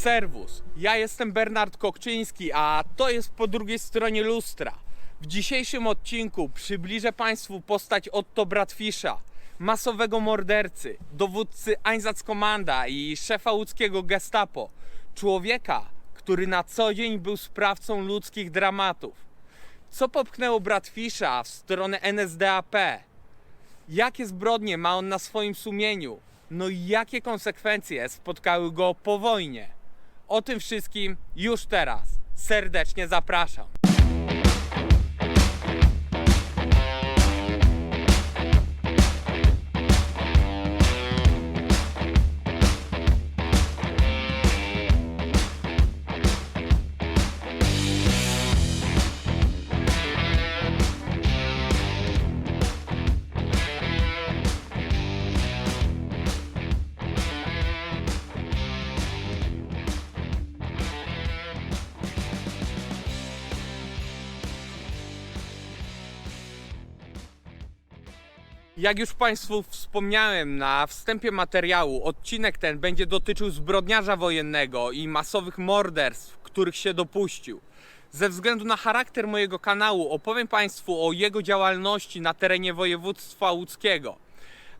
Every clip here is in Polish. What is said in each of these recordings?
Serwus, ja jestem Bernard Kokczyński, a to jest Po drugiej stronie lustra. W dzisiejszym odcinku przybliżę Państwu postać Otto Bradfisza, masowego mordercy, dowódcy Einsatzkommanda i szefa łódzkiego Gestapo. Człowieka, który na co dzień był sprawcą ludzkich dramatów. Co popchnęło Bradfisza w stronę NSDAP? Jakie zbrodnie ma on na swoim sumieniu? No i jakie konsekwencje spotkały go po wojnie? O tym wszystkim już teraz. Serdecznie zapraszam. Jak już Państwu wspomniałem na wstępie materiału, odcinek ten będzie dotyczył zbrodniarza wojennego i masowych morderstw, których się dopuścił. Ze względu na charakter mojego kanału opowiem Państwu o jego działalności na terenie województwa łódzkiego,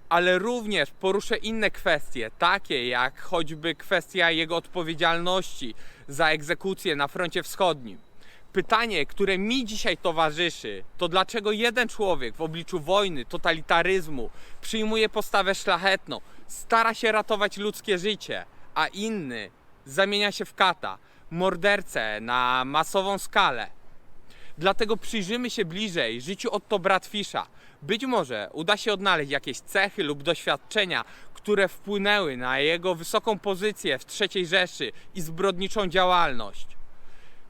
ale również poruszę inne kwestie, takie jak choćby kwestia jego odpowiedzialności za egzekucję na froncie wschodnim. Pytanie, które mi dzisiaj towarzyszy, to dlaczego jeden człowiek w obliczu wojny, totalitaryzmu przyjmuje postawę szlachetną, stara się ratować ludzkie życie, a inny zamienia się w kata, mordercę na masową skalę. Dlatego przyjrzymy się bliżej życiu Otto Bradfisza. Być może uda się odnaleźć jakieś cechy lub doświadczenia, które wpłynęły na jego wysoką pozycję w III Rzeszy i zbrodniczą działalność.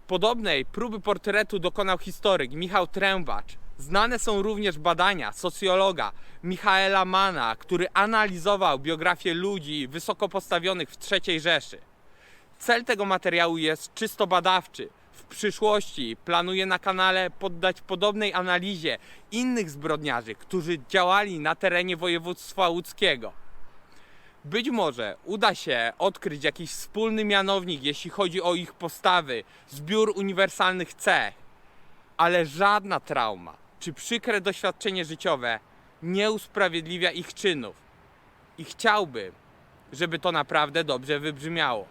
Podobnej próby portretu dokonał historyk Michał Trębacz. Znane są również badania socjologa Michaela Manna, który analizował biografię ludzi wysoko postawionych w III Rzeszy. Cel tego materiału jest czysto badawczy. W przyszłości planuję na kanale poddać podobnej analizie innych zbrodniarzy, którzy działali na terenie województwa łódzkiego. Być może uda się odkryć jakiś wspólny mianownik, jeśli chodzi o ich postawy, zbiór uniwersalnych cech, ale żadna trauma czy przykre doświadczenie życiowe nie usprawiedliwia ich czynów. I chciałbym, żeby to naprawdę dobrze wybrzmiało.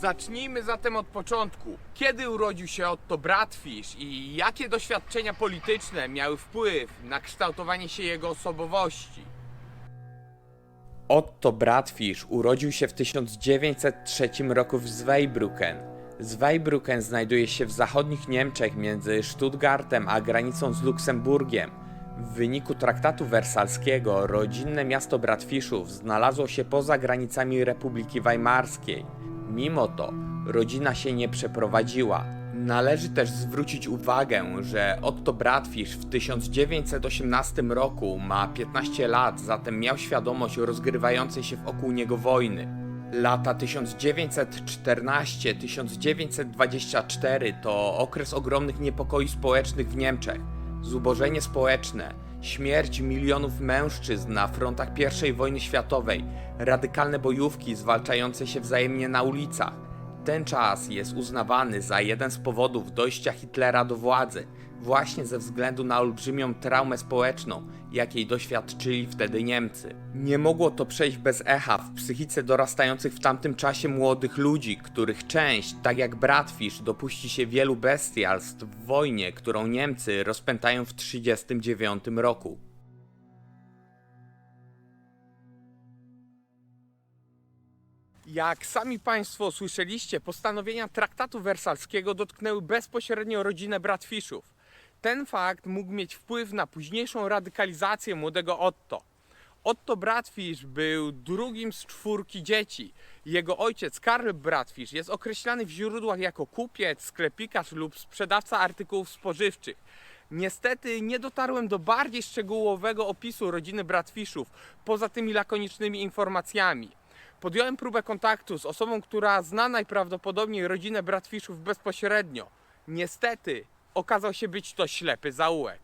Zacznijmy zatem od początku. Kiedy urodził się Otto Bradfisz i jakie doświadczenia polityczne miały wpływ na kształtowanie się jego osobowości? Otto Bradfisz urodził się w 1903 roku w Zweibrücken. Zweibrücken znajduje się w zachodnich Niemczech między Stuttgartem a granicą z Luksemburgiem. W wyniku traktatu wersalskiego rodzinne miasto Bradfiszów znalazło się poza granicami Republiki Weimarskiej. Mimo to rodzina się nie przeprowadziła. Należy też zwrócić uwagę, że Otto Bradfisz w 1918 roku ma 15 lat, zatem miał świadomość rozgrywającej się wokół niego wojny. Lata 1914-1924 to okres ogromnych niepokoi społecznych w Niemczech. Zubożenie społeczne, śmierć milionów mężczyzn na frontach I wojny światowej, radykalne bojówki zwalczające się wzajemnie na ulicach. Ten czas jest uznawany za jeden z powodów dojścia Hitlera do władzy, właśnie ze względu na olbrzymią traumę społeczną, jakiej doświadczyli wtedy Niemcy. Nie mogło to przejść bez echa w psychice dorastających w tamtym czasie młodych ludzi, których część, tak jak Bradfisz, dopuści się wielu bestialstw w wojnie, którą Niemcy rozpętają w 1939 roku. Jak sami Państwo słyszeliście, postanowienia traktatu wersalskiego dotknęły bezpośrednio rodzinę Bradfiszów. Ten fakt mógł mieć wpływ na późniejszą radykalizację młodego Otto. Otto Bratfisch był drugim z 4 dzieci. Jego ojciec Karl Bratfisch jest określany w źródłach jako kupiec, sklepikarz lub sprzedawca artykułów spożywczych. Niestety nie dotarłem do bardziej szczegółowego opisu rodziny Bratfischów, poza tymi lakonicznymi informacjami. Podjąłem próbę kontaktu z osobą, która zna najprawdopodobniej rodzinę Bratfischów bezpośrednio. Niestety okazał się być to ślepy zaułek.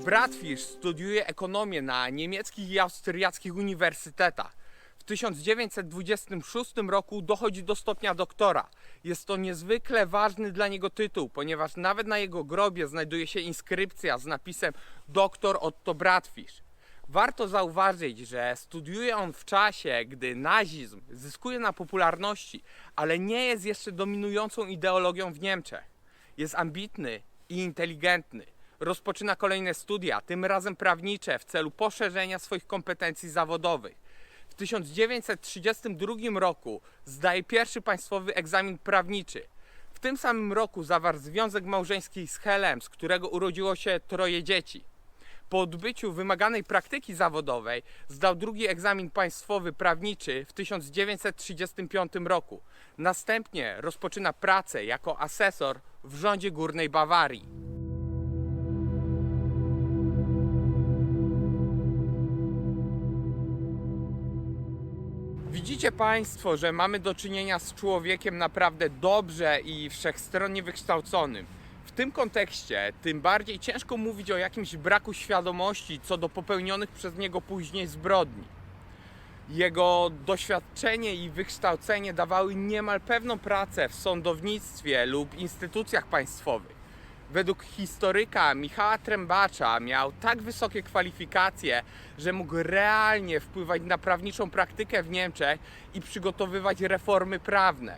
Bratfisch studiuje ekonomię na niemieckich i austriackich uniwersytetach. W 1926 roku dochodzi do stopnia doktora. Jest to niezwykle ważny dla niego tytuł, ponieważ nawet na jego grobie znajduje się inskrypcja z napisem Dr Otto Bratfisch. Warto zauważyć, że studiuje on w czasie, gdy nazizm zyskuje na popularności, ale nie jest jeszcze dominującą ideologią w Niemczech. Jest ambitny i inteligentny. Rozpoczyna kolejne studia, tym razem prawnicze, w celu poszerzenia swoich kompetencji zawodowych. W 1932 roku zdaje pierwszy państwowy egzamin prawniczy. W tym samym roku zawarł związek małżeński z Helem, z którego urodziło się 3 dzieci. Po odbyciu wymaganej praktyki zawodowej zdał drugi egzamin państwowy prawniczy w 1935 roku. Następnie rozpoczyna pracę jako asesor w rządzie Górnej Bawarii. Widzicie Państwo, że mamy do czynienia z człowiekiem naprawdę dobrze i wszechstronnie wykształconym. W tym kontekście tym bardziej ciężko mówić o jakimś braku świadomości co do popełnionych przez niego później zbrodni. Jego doświadczenie i wykształcenie dawały niemal pewną pracę w sądownictwie lub instytucjach państwowych. Według historyka Michała Trębacza miał tak wysokie kwalifikacje, że mógł realnie wpływać na prawniczą praktykę w Niemczech i przygotowywać reformy prawne.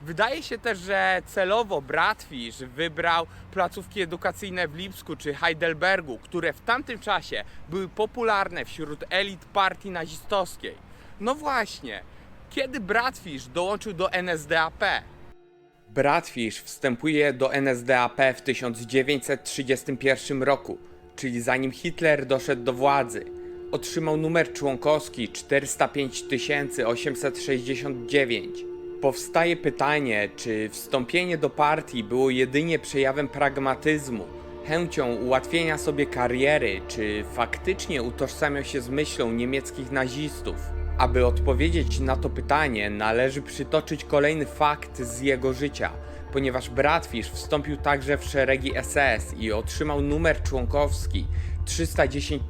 Wydaje się też, że celowo Bratfisch wybrał placówki edukacyjne w Lipsku czy Heidelbergu, które w tamtym czasie były popularne wśród elit partii nazistowskiej. No właśnie, kiedy Bratfisch dołączył do NSDAP? Bratfisch wstępuje do NSDAP w 1931 roku, czyli zanim Hitler doszedł do władzy. Otrzymał numer członkowski 405 869. Powstaje pytanie, czy wstąpienie do partii było jedynie przejawem pragmatyzmu, chęcią ułatwienia sobie kariery, czy faktycznie utożsamiał się z myślą niemieckich nazistów. Aby odpowiedzieć na to pytanie, należy przytoczyć kolejny fakt z jego życia, ponieważ Bratfisch wstąpił także w szeregi SS i otrzymał numer członkowski 310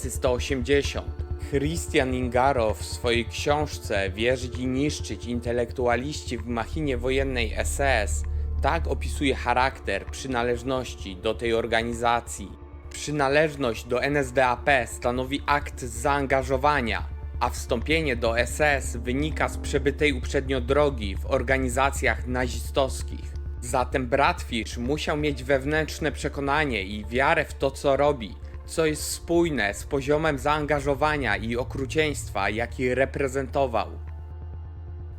180. Christian Ingarow w swojej książce Wierzyć i niszczyć intelektualiści w machinie wojennej SS tak opisuje charakter przynależności do tej organizacji. Przynależność do NSDAP stanowi akt zaangażowania, a wstąpienie do SS wynika z przebytej uprzednio drogi w organizacjach nazistowskich. Zatem Bratfisch musiał mieć wewnętrzne przekonanie i wiarę w to, co robi, co jest spójne z poziomem zaangażowania i okrucieństwa, jaki reprezentował.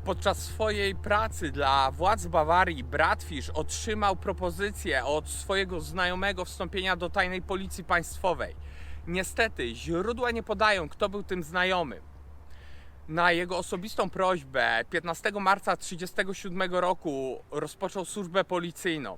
Podczas swojej pracy dla władz Bawarii Bratfisch otrzymał propozycję od swojego znajomego wstąpienia do tajnej policji państwowej. Niestety źródła nie podają, kto był tym znajomym. Na jego osobistą prośbę 15 marca 1937 roku rozpoczął służbę policyjną.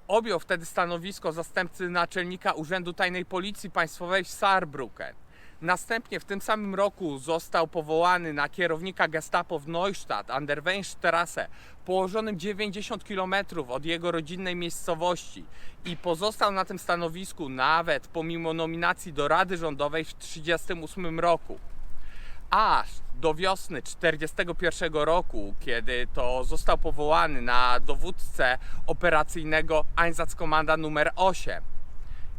Objął wtedy stanowisko zastępcy naczelnika Urzędu Tajnej Policji Państwowej w Saarbrücken. Następnie w tym samym roku został powołany na kierownika gestapo w Neustadt an der Weinstraße, położonym 90 km od jego rodzinnej miejscowości, i pozostał na tym stanowisku nawet pomimo nominacji do Rady Rządowej w 1938 roku. Aż do wiosny 1941 roku, kiedy to został powołany na dowódcę operacyjnego Einsatzkommanda nr 8.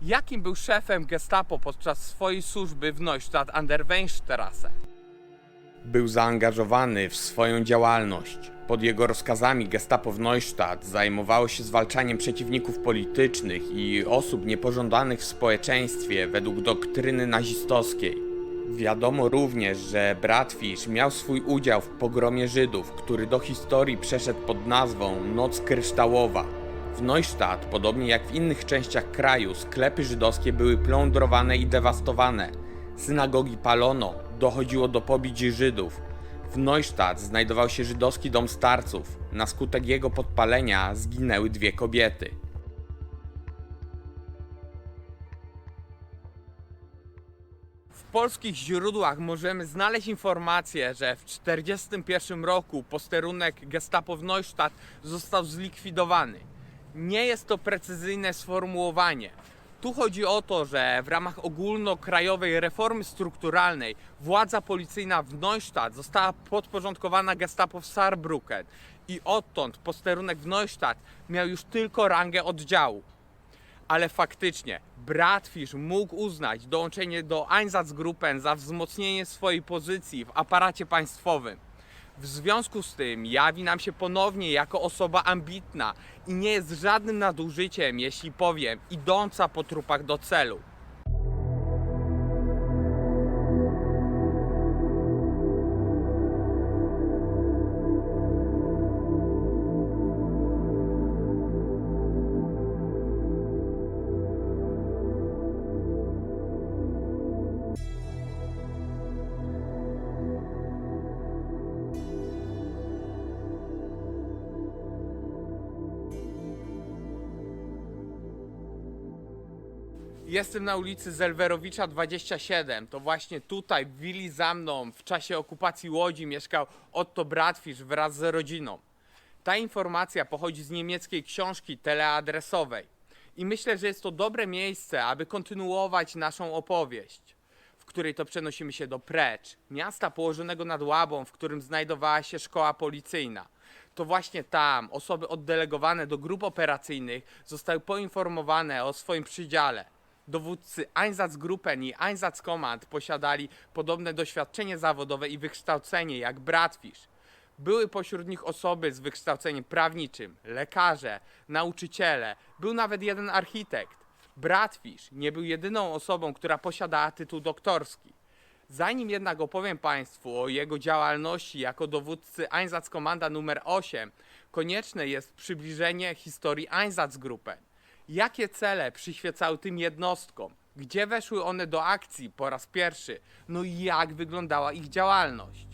Jakim był szefem gestapo podczas swojej służby w Neustadt an der Weinstraße? Był zaangażowany w swoją działalność. Pod jego rozkazami gestapo w Neustadt zajmowało się zwalczaniem przeciwników politycznych i osób niepożądanych w społeczeństwie według doktryny nazistowskiej. Wiadomo również, że Bratfisch miał swój udział w pogromie Żydów, który do historii przeszedł pod nazwą Noc Kryształowa. W Neustadt, podobnie jak w innych częściach kraju, sklepy żydowskie były plądrowane i dewastowane. Synagogi palono, dochodziło do pobić Żydów. W Neustadt znajdował się żydowski dom starców. Na skutek jego podpalenia zginęły 2 kobiety. W polskich źródłach możemy znaleźć informację, że w 1941 roku posterunek Gestapo w Neustadt został zlikwidowany. Nie jest to precyzyjne sformułowanie. Tu chodzi o to, że w ramach ogólnokrajowej reformy strukturalnej władza policyjna w Neustadt została podporządkowana Gestapo w Saarbrücken i odtąd posterunek w Neustadt miał już tylko rangę oddziału. Ale faktycznie Bratfisch mógł uznać dołączenie do Einsatzgruppen za wzmocnienie swojej pozycji w aparacie państwowym. W związku z tym jawi nam się ponownie jako osoba ambitna i nie jest żadnym nadużyciem, jeśli powiem, idąca po trupach do celu. Jestem na ulicy Zelwerowicza 27. To właśnie tutaj, w willi za mną, w czasie okupacji Łodzi mieszkał Otto Bratfisch wraz z rodziną. Ta informacja pochodzi z niemieckiej książki teleadresowej. I myślę, że jest to dobre miejsce, aby kontynuować naszą opowieść, w której to przenosimy się do Precz, miasta położonego nad Łabą, w którym znajdowała się szkoła policyjna. To właśnie tam osoby oddelegowane do grup operacyjnych zostały poinformowane o swoim przydziale. Dowódcy Einsatzgruppen i Einsatzkommand posiadali podobne doświadczenie zawodowe i wykształcenie jak Bratfisch. Były pośród nich osoby z wykształceniem prawniczym, lekarze, nauczyciele, był nawet jeden architekt. Bratfisch nie był jedyną osobą, która posiadała tytuł doktorski. Zanim jednak opowiem Państwu o jego działalności jako dowódcy Einsatzkommanda nr 8, konieczne jest przybliżenie historii Einsatzgruppen. Jakie cele przyświecały tym jednostkom? Gdzie weszły one do akcji po raz pierwszy? No i jak wyglądała ich działalność?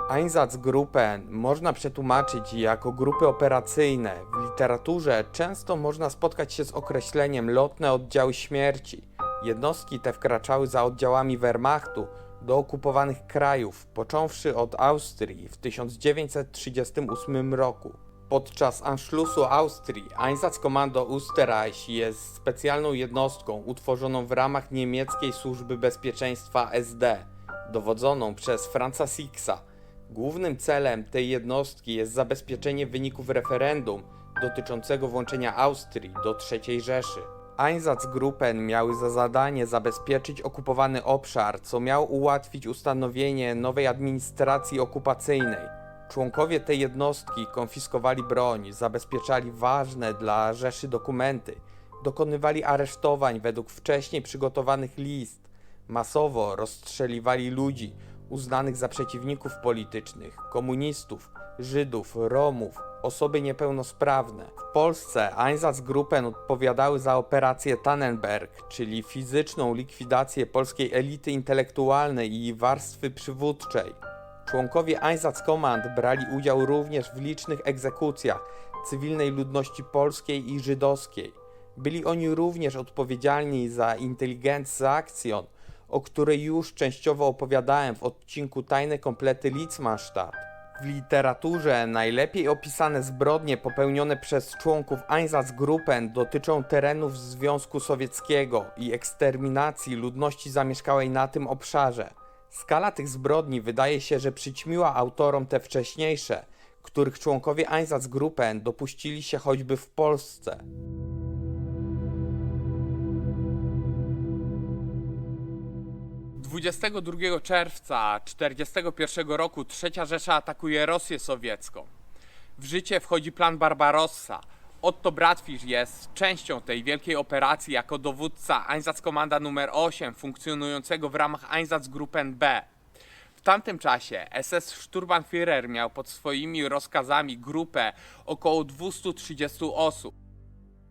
Einsatzgruppen można przetłumaczyć jako grupy operacyjne. W literaturze często można spotkać się z określeniem lotne oddziały śmierci. Jednostki te wkraczały za oddziałami Wehrmachtu do okupowanych krajów, począwszy od Austrii w 1938 roku. Podczas Anschlussu Austrii Einsatzkommando Österreich jest specjalną jednostką utworzoną w ramach niemieckiej służby bezpieczeństwa SD, dowodzoną przez Franza Sixa. Głównym celem tej jednostki jest zabezpieczenie wyników referendum dotyczącego włączenia Austrii do III Rzeszy. Einsatzgruppen miały za zadanie zabezpieczyć okupowany obszar, co miało ułatwić ustanowienie nowej administracji okupacyjnej. Członkowie tej jednostki konfiskowali broń, zabezpieczali ważne dla Rzeszy dokumenty, dokonywali aresztowań według wcześniej przygotowanych list, masowo rozstrzeliwali ludzi uznanych za przeciwników politycznych, komunistów, Żydów, Romów, osoby niepełnosprawne. W Polsce Einsatzgruppen odpowiadały za operację Tannenberg, czyli fizyczną likwidację polskiej elity intelektualnej i warstwy przywódczej. Członkowie Einsatzkommand brali udział również w licznych egzekucjach cywilnej ludności polskiej i żydowskiej. Byli oni również odpowiedzialni za Intelligenzaktion, o której już częściowo opowiadałem w odcinku Tajne komplety Litzmannstadt. W literaturze najlepiej opisane zbrodnie popełnione przez członków Einsatzgruppen dotyczą terenów Związku Sowieckiego i eksterminacji ludności zamieszkałej na tym obszarze. Skala tych zbrodni wydaje się, że przyćmiła autorom te wcześniejsze, których członkowie Einsatzgruppen dopuścili się choćby w Polsce. Dwudziestego 22 czerwca 1941 roku III Rzesza atakuje Rosję sowiecką. W życie wchodzi plan Barbarossa. Otto Bratfisch jest częścią tej wielkiej operacji jako dowódca Einsatzkommanda nr 8 funkcjonującego w ramach Einsatzgruppen B. W tamtym czasie SS Sturmbannführer miał pod swoimi rozkazami grupę około 230 osób.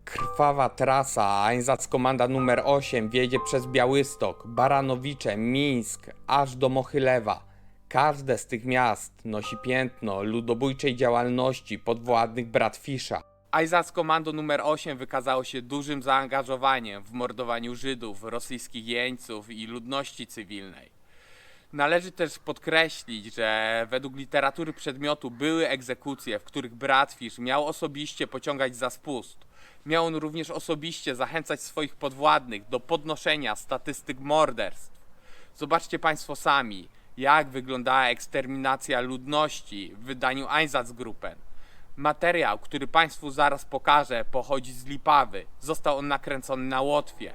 Krwawa trasa Einsatzkommanda nr 8 wiedzie przez Białystok, Baranowicze, Mińsk, aż do Mochylewa. Każde z tych miast nosi piętno ludobójczej działalności podwładnych brat Fisza. Einsatzkommando nr 8 wykazało się dużym zaangażowaniem w mordowaniu Żydów, rosyjskich jeńców i ludności cywilnej. Należy też podkreślić, że według literatury przedmiotu były egzekucje, w których brat Fisz miał osobiście pociągać za spust. Miał on również osobiście zachęcać swoich podwładnych do podnoszenia statystyk morderstw. Zobaczcie Państwo sami, jak wyglądała eksterminacja ludności w wydaniu Einsatzgruppen. Materiał, który Państwu zaraz pokażę, pochodzi z Lipawy. Został on nakręcony na Łotwie.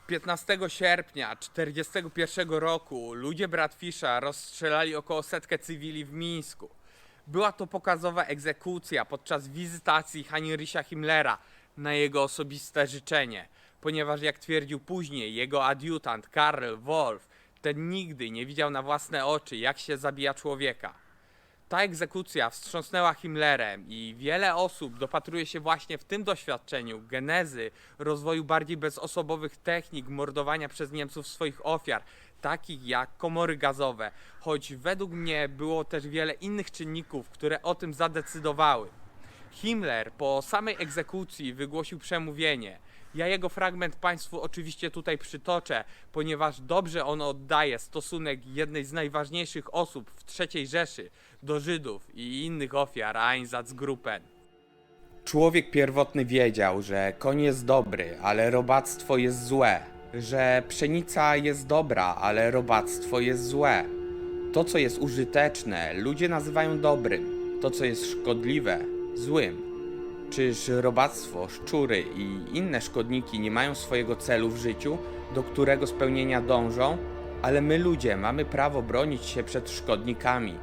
Piętnastego sierpnia 1941 roku ludzie brat Fisza rozstrzelali około 100 cywili w Mińsku. Była to pokazowa egzekucja podczas wizytacji Heinricha Himmlera na jego osobiste życzenie, ponieważ jak twierdził później jego adiutant Karl Wolf, ten nigdy nie widział na własne oczy, jak się zabija człowieka. Ta egzekucja wstrząsnęła Himmlerem i wiele osób dopatruje się właśnie w tym doświadczeniu genezy rozwoju bardziej bezosobowych technik mordowania przez Niemców swoich ofiar, takich jak komory gazowe, choć według mnie było też wiele innych czynników, które o tym zadecydowały. Himmler po samej egzekucji wygłosił przemówienie. Ja jego fragment Państwu oczywiście tutaj przytoczę, ponieważ dobrze on oddaje stosunek jednej z najważniejszych osób w III Rzeszy do Żydów i innych ofiar Einsatzgruppen. Człowiek pierwotny wiedział, że koń jest dobry, ale robactwo jest złe, że pszenica jest dobra, ale robactwo jest złe. To, co jest użyteczne, ludzie nazywają dobrym, to, co jest szkodliwe, złym. Czyż robactwo, szczury i inne szkodniki nie mają swojego celu w życiu, do którego spełnienia dążą, ale my ludzie mamy prawo bronić się przed szkodnikami.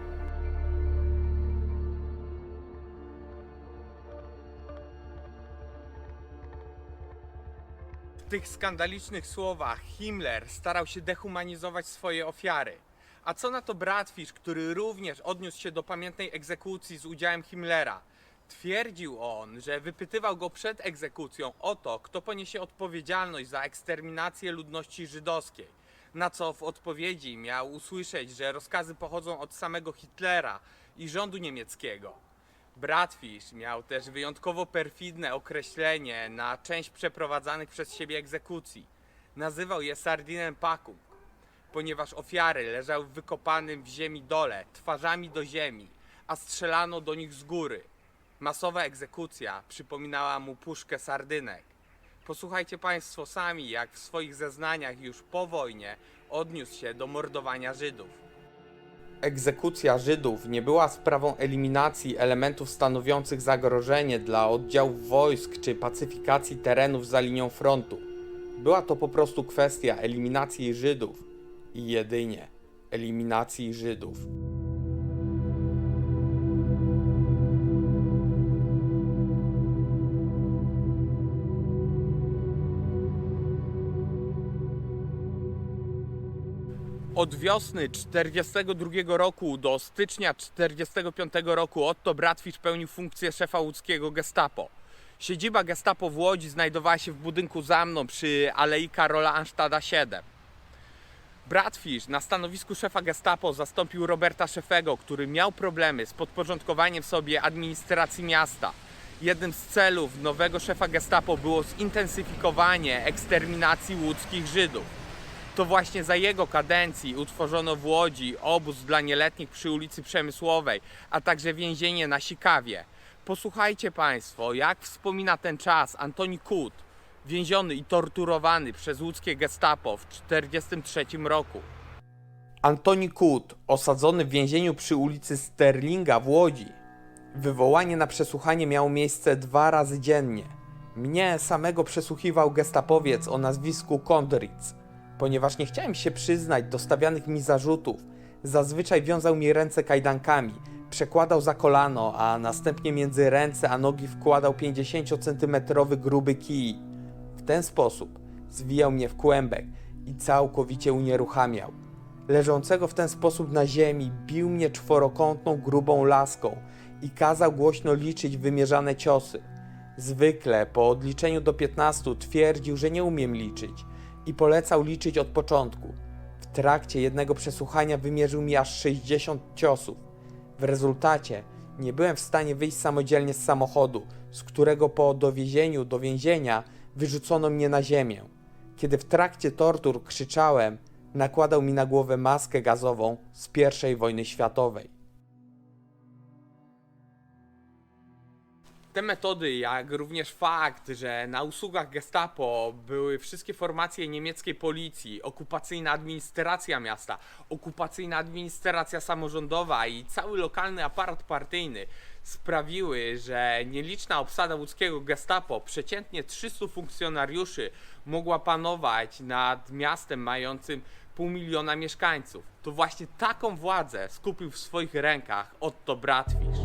W tych skandalicznych słowach Himmler starał się dehumanizować swoje ofiary. A co na to brat Fisz, który również odniósł się do pamiętnej egzekucji z udziałem Himmlera? Twierdził on, że wypytywał go przed egzekucją o to, kto poniesie odpowiedzialność za eksterminację ludności żydowskiej. Na co w odpowiedzi miał usłyszeć, że rozkazy pochodzą od samego Hitlera i rządu niemieckiego. Brat Fisz miał też wyjątkowo perfidne określenie na część przeprowadzanych przez siebie egzekucji. Nazywał je Sardinenpackung, ponieważ ofiary leżały w wykopanym w ziemi dole, twarzami do ziemi, a strzelano do nich z góry. Masowa egzekucja przypominała mu puszkę sardynek. Posłuchajcie Państwo sami, jak w swoich zeznaniach już po wojnie odniósł się do mordowania Żydów. Egzekucja Żydów nie była sprawą eliminacji elementów stanowiących zagrożenie dla oddziałów wojsk czy pacyfikacji terenów za linią frontu. Była to po prostu kwestia eliminacji Żydów i jedynie eliminacji Żydów. Od wiosny 1942 roku do stycznia 1945 roku Otto Bratfisch pełnił funkcję szefa łódzkiego Gestapo. Siedziba Gestapo w Łodzi znajdowała się w budynku za mną przy Alei Karola Arnsztada 7. Bratfisch na stanowisku szefa Gestapo zastąpił Roberta Szefego, który miał problemy z podporządkowaniem sobie administracji miasta. Jednym z celów nowego szefa Gestapo było zintensyfikowanie eksterminacji łódzkich Żydów. To właśnie za jego kadencji utworzono w Łodzi obóz dla nieletnich przy ulicy Przemysłowej, a także więzienie na Sikawie. Posłuchajcie Państwo, jak wspomina ten czas Antoni Kut, więziony i torturowany przez łódzkie Gestapo w 1943 roku. Antoni Kut, osadzony w więzieniu przy ulicy Sterlinga w Łodzi. Wywołanie na przesłuchanie miało miejsce 2 razy dziennie. Mnie samego przesłuchiwał gestapowiec o nazwisku Kondritz. Ponieważ nie chciałem się przyznać do stawianych mi zarzutów, zazwyczaj wiązał mi ręce kajdankami, przekładał za kolano, a następnie między ręce a nogi wkładał 50-centymetrowy gruby kij. W ten sposób zwijał mnie w kłębek i całkowicie unieruchamiał. Leżącego w ten sposób na ziemi bił mnie czworokątną grubą laską i kazał głośno liczyć wymierzane ciosy. Zwykle po odliczeniu do 15 twierdził, że nie umiem liczyć i polecał liczyć od początku. W trakcie jednego przesłuchania wymierzył mi aż 60 ciosów. W rezultacie nie byłem w stanie wyjść samodzielnie z samochodu, z którego po dowiezieniu do więzienia wyrzucono mnie na ziemię. Kiedy w trakcie tortur krzyczałem, nakładał mi na głowę maskę gazową z I wojny światowej. Te metody, jak również fakt, że na usługach Gestapo były wszystkie formacje niemieckiej policji, okupacyjna administracja miasta, okupacyjna administracja samorządowa i cały lokalny aparat partyjny sprawiły, że nieliczna obsada łódzkiego Gestapo, przeciętnie 300 funkcjonariuszy, mogła panować nad miastem mającym 500 000 mieszkańców. To właśnie taką władzę skupił w swoich rękach Otto Bratfisch.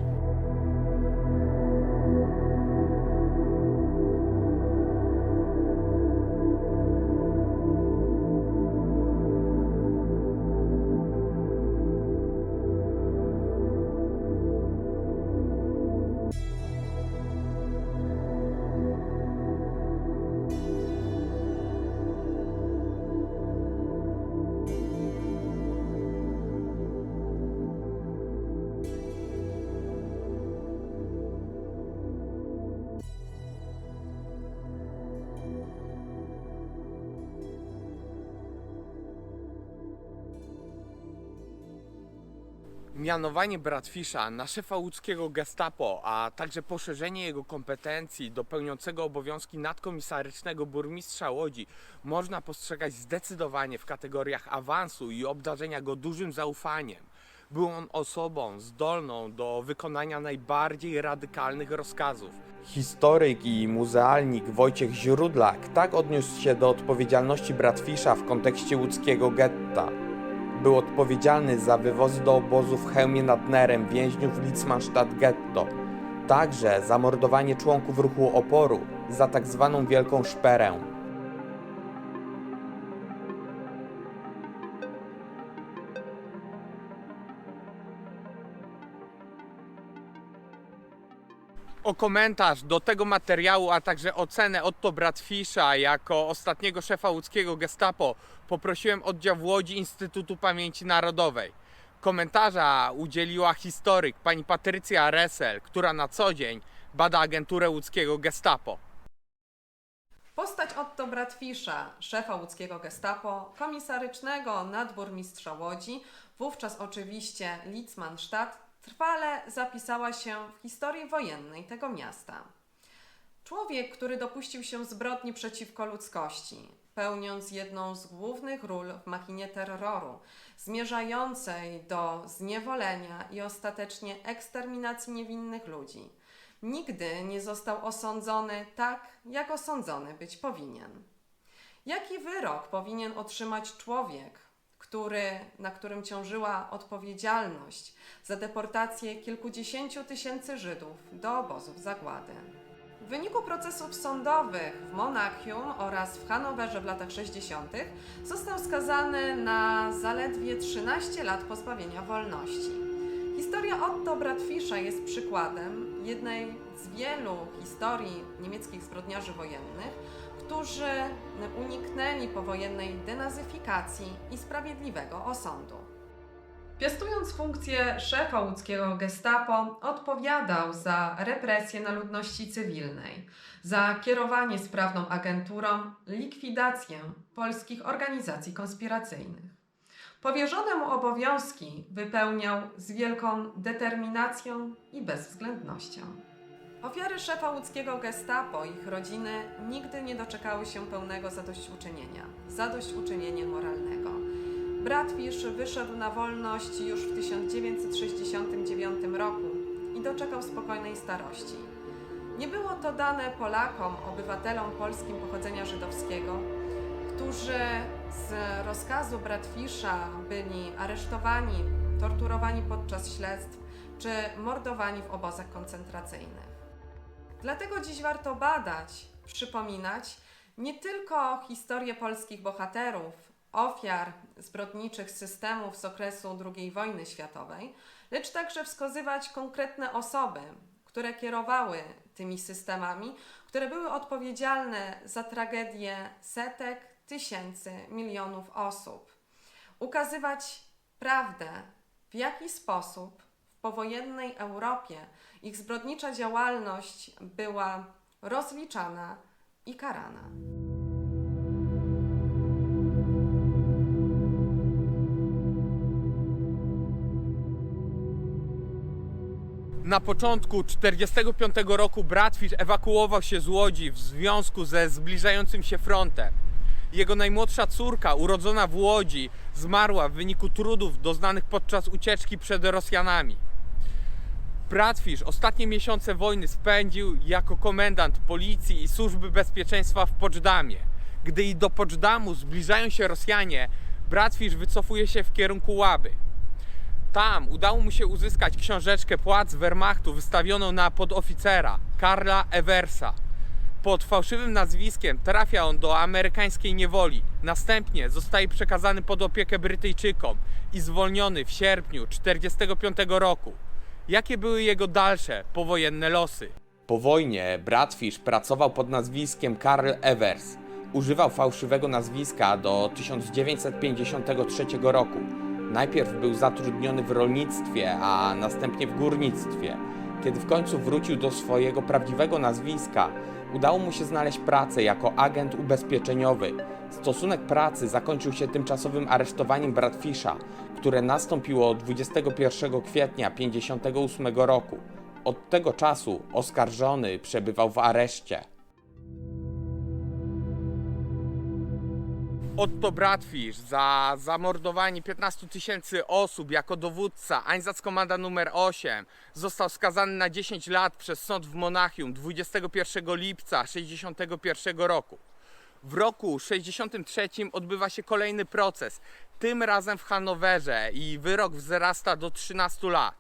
Mianowanie Bratfischa na szefa łódzkiego Gestapo, a także poszerzenie jego kompetencji do pełniącego obowiązki nadkomisarycznego burmistrza Łodzi można postrzegać zdecydowanie w kategoriach awansu i obdarzenia go dużym zaufaniem. Był on osobą zdolną do wykonania najbardziej radykalnych rozkazów. Historyk i muzealnik Wojciech Źródlak tak odniósł się do odpowiedzialności Bratfischa w kontekście łódzkiego getta. Był odpowiedzialny za wywozy do obozu w Chełmie nad Nerem więźniów Litzmannstadt Getto, także za mordowanie członków ruchu oporu za tak zwaną Wielką Szperę. O komentarz do tego materiału, a także ocenę Otto Bratfischa jako ostatniego szefa łódzkiego Gestapo poprosiłem oddział w Łodzi Instytutu Pamięci Narodowej. Komentarza udzieliła historyk pani Patrycja Ressel, która na co dzień bada agenturę łódzkiego Gestapo. Postać Otto Bratfischa, szefa łódzkiego Gestapo, komisarycznego nadburmistrza Łodzi, wówczas oczywiście Litzmannstadt, trwale zapisała się w historii wojennej tego miasta. Człowiek, który dopuścił się zbrodni przeciwko ludzkości. pełniąc jedną z głównych ról w machinie terroru, zmierzającej do zniewolenia i ostatecznie eksterminacji niewinnych ludzi. Nigdy nie został osądzony tak, jak osądzony być powinien. Jaki wyrok powinien otrzymać człowiek, na którym ciążyła odpowiedzialność za deportację kilkudziesięciu tysięcy Żydów do obozów zagłady? W wyniku procesów sądowych w Monachium oraz w Hanowerze w latach 60. został skazany na zaledwie 13 lat pozbawienia wolności. Historia Otto Bratfischa jest przykładem jednej z wielu historii niemieckich zbrodniarzy wojennych, którzy uniknęli powojennej denazyfikacji i sprawiedliwego osądu. Piastując funkcję szefa łódzkiego gestapo, odpowiadał za represje na ludności cywilnej, za kierowanie sprawną agenturą, likwidację polskich organizacji konspiracyjnych. Powierzone mu obowiązki wypełniał z wielką determinacją i bezwzględnością. Ofiary szefa łódzkiego gestapo i ich rodziny nigdy nie doczekały się pełnego zadośćuczynienia moralnego. Bratfisch wyszedł na wolność już w 1969 roku i doczekał spokojnej starości. Nie było to dane Polakom, obywatelom polskim pochodzenia żydowskiego, którzy z rozkazu Bratfischa byli aresztowani, torturowani podczas śledztw czy mordowani w obozach koncentracyjnych. Dlatego dziś warto badać, przypominać nie tylko historię polskich bohaterów, ofiar zbrodniczych systemów z okresu II wojny światowej, lecz także wskazywać konkretne osoby, które kierowały tymi systemami, które były odpowiedzialne za tragedię setek, tysięcy, milionów osób. Ukazywać prawdę, w jaki sposób w powojennej Europie ich zbrodnicza działalność była rozliczana i karana. Na początku 1945 roku Bratfisch ewakuował się z Łodzi w związku ze zbliżającym się frontem. Jego najmłodsza córka, urodzona w Łodzi, zmarła w wyniku trudów doznanych podczas ucieczki przed Rosjanami. Bratfisch ostatnie miesiące wojny spędził jako komendant policji i służby bezpieczeństwa w Poczdamie. Gdy i do Poczdamu zbliżają się Rosjanie, Bratfisch wycofuje się w kierunku Łaby. Tam udało mu się uzyskać książeczkę płac Wehrmachtu wystawioną na podoficera Karla Eversa. Pod fałszywym nazwiskiem trafia on do amerykańskiej niewoli. Następnie zostaje przekazany pod opiekę Brytyjczykom i zwolniony w sierpniu 1945 roku. Jakie były jego dalsze powojenne losy? Po wojnie Bratfisch pracował pod nazwiskiem Karl Evers. Używał fałszywego nazwiska do 1953 roku. Najpierw był zatrudniony w rolnictwie, a następnie w górnictwie. Kiedy w końcu wrócił do swojego prawdziwego nazwiska, udało mu się znaleźć pracę jako agent ubezpieczeniowy. Stosunek pracy zakończył się tymczasowym aresztowaniem Bratfischa, które nastąpiło 21 kwietnia 1958 roku. Od tego czasu oskarżony przebywał w areszcie. Otto Bratfisch za zamordowanie 15 000 osób jako dowódca Einsatzkommanda nr 8 został skazany na 10 lat przez sąd w Monachium 21 lipca 1961 roku. W roku 1963 odbywa się kolejny proces, tym razem w Hanowerze, i wyrok wzrasta do 13 lat.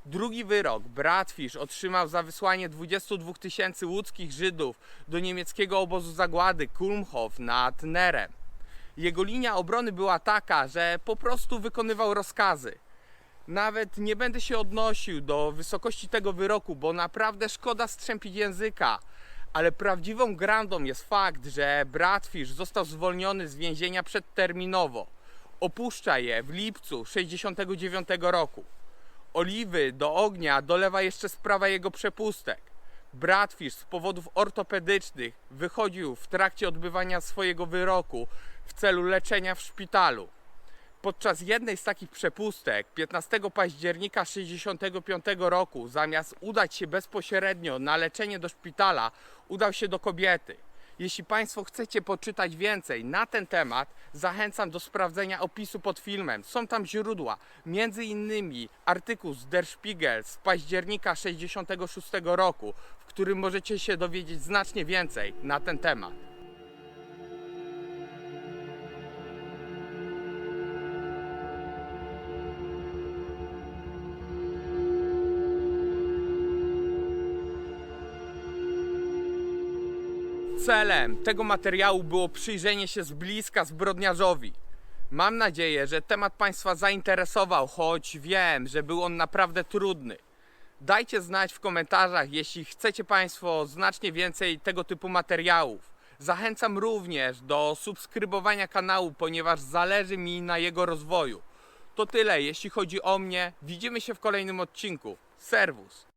Drugi wyrok Bratfisch otrzymał za wysłanie 22 000 łódzkich Żydów do niemieckiego obozu zagłady Kulmhof nad Nerem. Jego linia obrony była taka, że po prostu wykonywał rozkazy. Nawet nie będę się odnosił do wysokości tego wyroku, bo naprawdę szkoda strzępić języka. Ale prawdziwą grandą jest fakt, że Bratfisch został zwolniony z więzienia przedterminowo. Opuszcza je w lipcu 1969 roku. Oliwy do ognia dolewa jeszcze sprawa jego przepustek. Bratfisch z powodów ortopedycznych wychodził w trakcie odbywania swojego wyroku w celu leczenia w szpitalu. Podczas jednej z takich przepustek 15 października 1965 roku, zamiast udać się bezpośrednio na leczenie do szpitala, udał się do kobiety. Jeśli Państwo chcecie poczytać więcej na ten temat, zachęcam do sprawdzenia opisu pod filmem. Są tam źródła, między innymi artykuł z Der Spiegel z października 1966 roku, w którym możecie się dowiedzieć znacznie więcej na ten temat. Celem tego materiału było przyjrzenie się z bliska zbrodniarzowi. Mam nadzieję, że temat Państwa zainteresował, choć wiem, że był on naprawdę trudny. Dajcie znać w komentarzach, jeśli chcecie Państwo znacznie więcej tego typu materiałów. Zachęcam również do subskrybowania kanału, ponieważ zależy mi na jego rozwoju. To tyle, jeśli chodzi o mnie. Widzimy się w kolejnym odcinku. Servus!